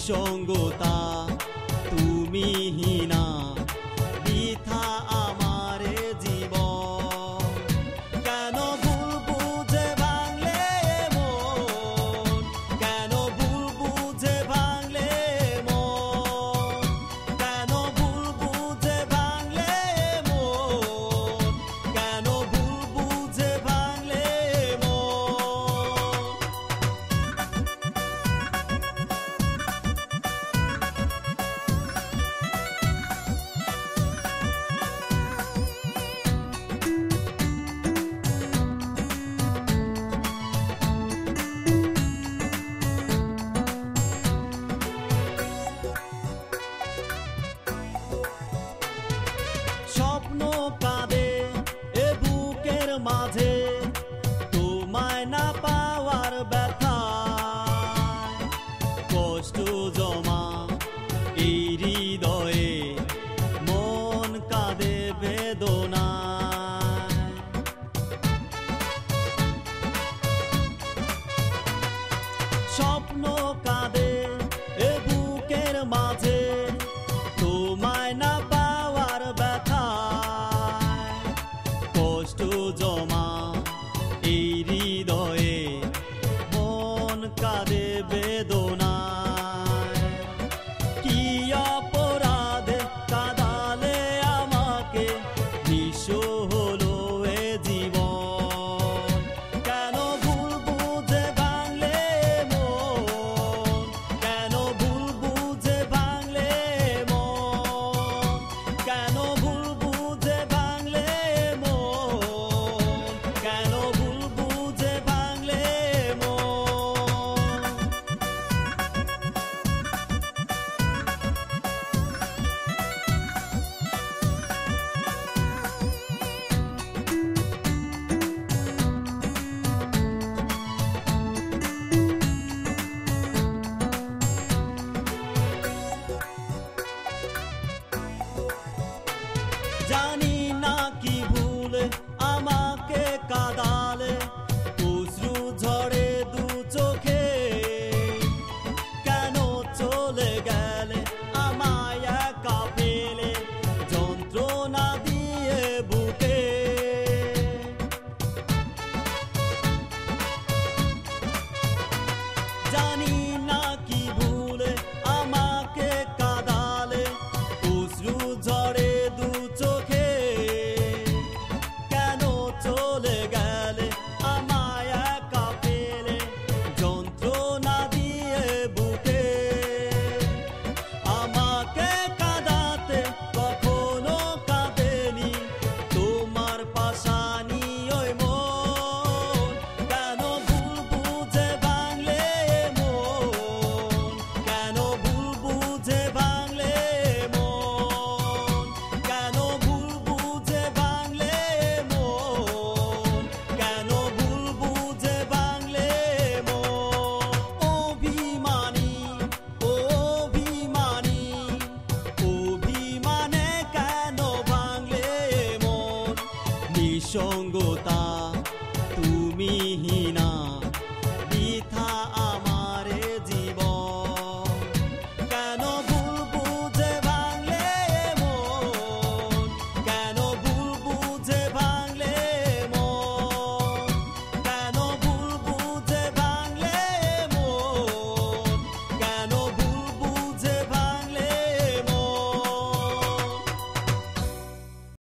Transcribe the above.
নিঃসঙ্গতা তুমি না বৃথা আমারে জীবন কেন ভুল বুঝে ভাঙলে মন কেন ভুল বুঝে ভাঙলে মন কেন ভুল বুঝে ভাঙলে মন কেন ভুল বুঝে ভাঙলে স্বপ্ন কাঁদে এ বুকের মাঝে তোমায় না পাওয়ার ব্যথা কষ্ট জমা এই হৃদয়ে মন কাঁদে বেদনায় স্বপ্ন কাঁদে এ বুকের মাঝে তোমায় না পাওয়ার ব্যথায় কষ্ট জমা এই হৃদয়ে মন কাঁদে বেদনায় কি অপরাধে কাঁদালে আমাকে নিঃস্ব হলো এ জীবন কেন ভুল বুঝে ভাঙলে মন কেন ভুল বুঝে ভাঙলে মন কেন ভুল বুঝে ভাঙলে মন কেন ভুল বুঝে ভাঙলে মন জানি না কি ভুলে আমাকে কাঁদালে অশ্রু ঝরে দু চোখে কেন চলে গেলে আমায় একা ফেলে যন্ত্রণা দিয়ে বুকে জানি না কি ভুলে আমাকে কাঁদালে অশ্রু ঝরে দু চোখে কেন চলে গেলে আমায় একা ফেলে যন্ত্রণা দিয়ে বুকে আমাকে কাঁদাতে কখনো কাঁদেনি তোমার পাশানি ওই মন কেন ভুল বুঝে ভাঙলে মন কেন ভুল বুঝে ভাঙলে মন কেন ভুল বুঝে ভাঙলে মন কেন ভুল বুঝে ভাঙলে মন অভিমানী অভিমানী অভিমানে কেন ভাঙলে মন নিঃসঙ্গতা তুমি না